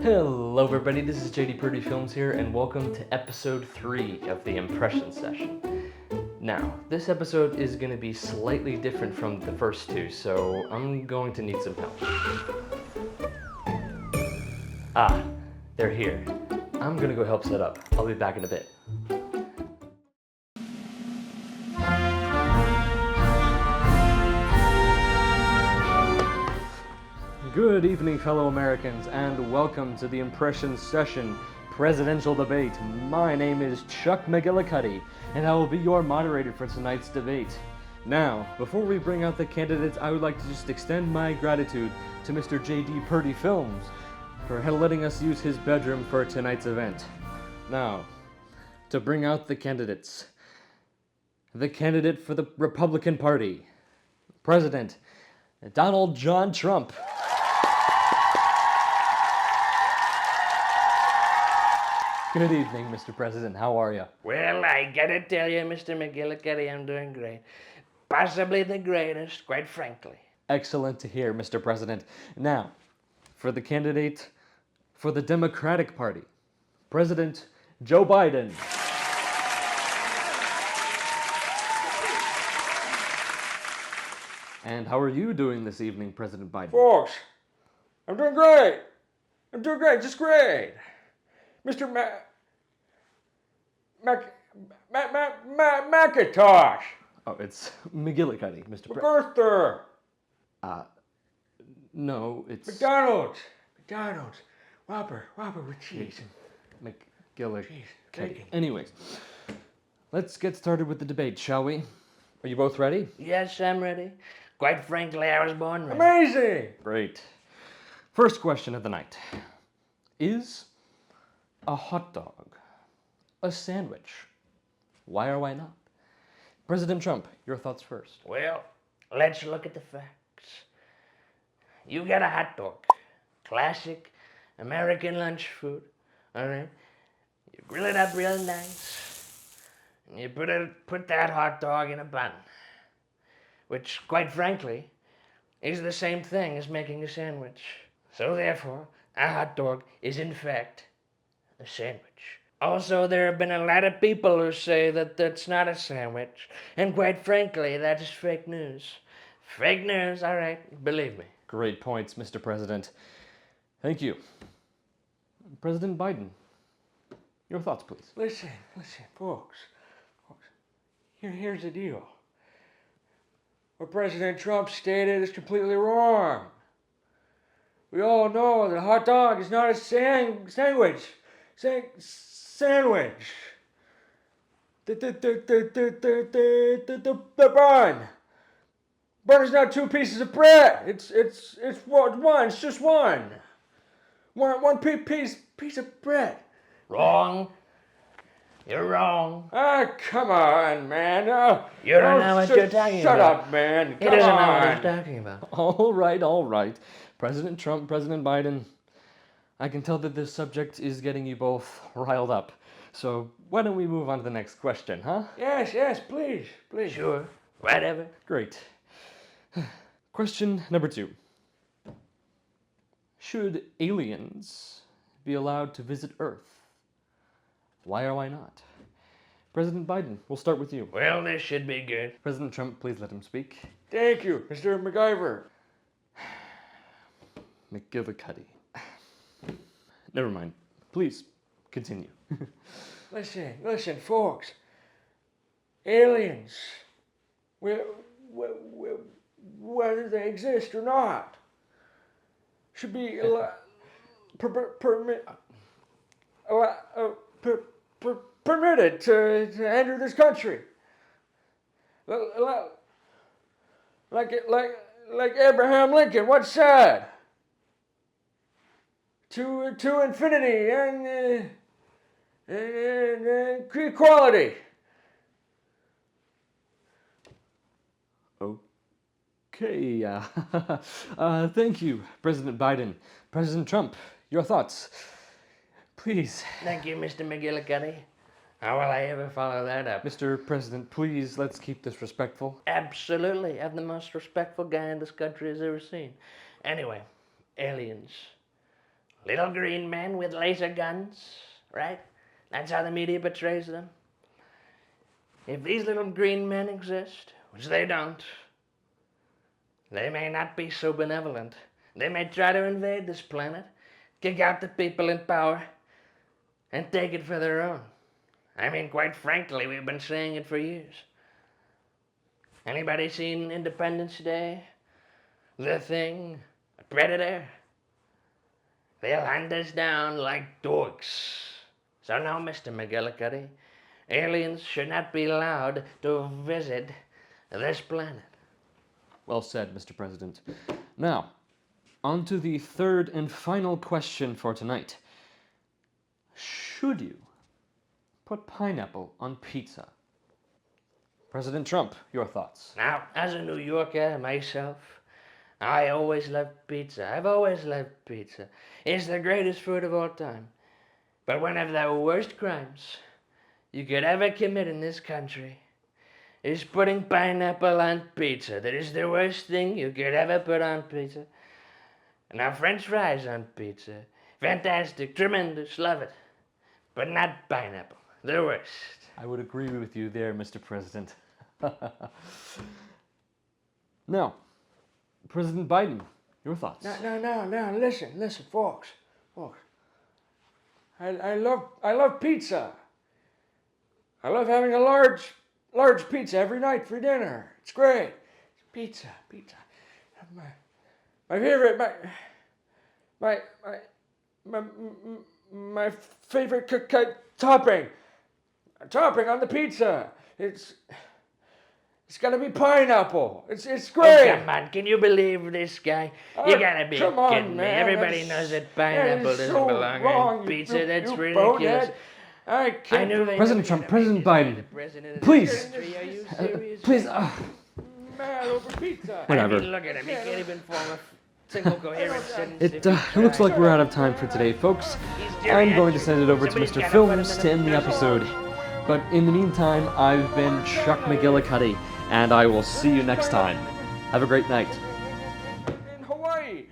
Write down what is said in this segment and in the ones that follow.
Hello everybody, this is JD Purdy Films here, and welcome to episode 3 of the Impression Session. Now, this episode is going to be slightly different from the first two, so I'm going to need some help. Ah, they're here. I'm going to go help set up. I'll be back in a bit. Good evening, fellow Americans, and welcome to the Impression Session Presidential Debate. My name is Chuck McGillicuddy, and I will be your moderator for tonight's debate. Now, before we bring out the candidates, I would like to just extend my gratitude to Mr. J.D. Purdy Films for letting us use his bedroom for tonight's event. Now, to bring out the candidates. The candidate for the Republican Party, President Donald John Trump. Good evening, Mr. President. How are you? Well, I gotta tell you, Mr. McGillicuddy, I'm doing great. Possibly the greatest, quite frankly. Excellent to hear, Mr. President. Now, for the candidate for the Democratic Party, President Joe Biden. And how are you doing this evening, President Biden? Folks, I'm doing great. I'm doing great, just great. Mr. Macintosh. Oh, it's McGillicuddy, Mr. MacArthur. No, it's McDonald's. Whopper with cheese. McGillicuddy. Cheese. Bacon. Anyways, let's get started with the debate, shall we? Are you both ready? Yes, I'm ready. Quite frankly, I was born ready. Amazing. Great. First question of the night. Is a hot dog a sandwich? Why or why not? President Trump, your thoughts first. Well, let's look at the facts. You got a hot dog. Classic American lunch food. All right? You grill it up real nice. And you put that hot dog in a bun. Which, quite frankly, is the same thing as making a sandwich. So therefore, a hot dog is in fact a sandwich. Also, there have been a lot of people who say that that's not a sandwich. And quite frankly, that is fake news. Fake news, all right, believe me. Great points, Mr. President. Thank you. President Biden, your thoughts, please. Listen, folks. Here's the deal. What President Trump stated is completely wrong. We all know that a hot dog is not a sandwich. Sandwich. The bun. Bun is not two pieces of bread. It's one. It's just one. One piece of bread. Wrong. You're wrong. Ah, come on, man. You don't know what you're talking Shut about. up, man. He Come doesn't know what on. he's talking about. All right. President Trump, President Biden, I can tell that this subject is getting you both riled up. So why don't we move on to the next question, huh? Yes, please. Sure, whatever. Great. Question number 2. Should aliens be allowed to visit Earth? Why or why not? President Biden, we'll start with you. Well, this should be good. President Trump, please let him speak. Thank you, Mr. MacGyver. McGillicuddy. Never mind. Please, continue. Listen, folks. Aliens, whether they exist or not, should be permitted to enter this country. Like Abraham Lincoln once said. To infinity and equality. Okay, thank you, President Biden. President Trump, your thoughts, please. Thank you, Mr. McGillicuddy. How will I ever follow that up? Mr. President, please, let's keep this respectful. Absolutely. I'm the most respectful guy in this country has ever seen. Anyway, aliens. Little green men with laser guns, right? That's how the media portrays them. If these little green men exist, which they don't, they may not be so benevolent. They may try to invade this planet, kick out the people in power, and take it for their own. I mean, quite frankly, we've been saying it for years. Anybody seen Independence Day? The Thing? Predator? They'll hunt us down like dogs. So now, Mr. McGillicuddy, aliens should not be allowed to visit this planet. Well said, Mr. President. Now, on to the third and final question for tonight. Should you put pineapple on pizza? President Trump, your thoughts. Now, as a New Yorker myself, I always loved pizza. I've always loved pizza. It's the greatest food of all time. But one of the worst crimes you could ever commit in this country is putting pineapple on pizza. That is the worst thing you could ever put on pizza. Now, French fries on pizza, fantastic, tremendous, love it. But not pineapple, the worst. I would agree with you there, Mr. President. Now, President Biden, your thoughts. Now, listen, folks. I love pizza. I love having a large pizza every night for dinner. It's great. Pizza. My favorite, my favorite topping on the pizza. It's gotta be pineapple. It's Oh, great. come on, can you believe this guy? You gotta be Come on, kidding me. man. Everybody That's- knows that that pineapple is doesn't so belong wrong, on you- pizza. you- That's you ridiculous. bonehead. I can't I knew they President Trump, President Biden, please, Are you serious? please, mad over pizza. whatever. I mean, look at him. He can't even form a single coherent sentence. It if he looks tried. like we're out of time for today, folks. I'm going to send it over to Somebody's Mr. gotta Films put to him in end the the episode. But in the meantime, I've been Chuck McGillicuddy, and I will see you next time. Have a great night. In Hawaii,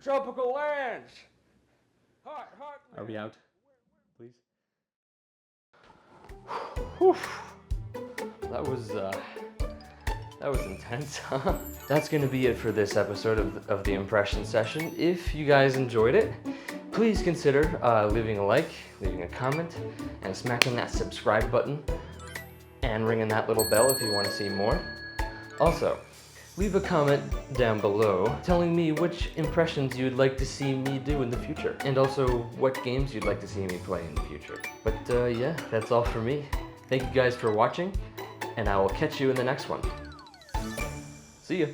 tropical lands. Hot. Are we out? Please. That was intense, huh? That's gonna be it for this episode of the Impression Session. If you guys enjoyed it, please consider leaving a like, leaving a comment, and smacking that subscribe button, and ringing that little bell if you want to see more. Also, leave a comment down below telling me which impressions you'd like to see me do in the future, and also what games you'd like to see me play in the future. But yeah, that's all for me. Thank you guys for watching, and I will catch you in the next one. See ya.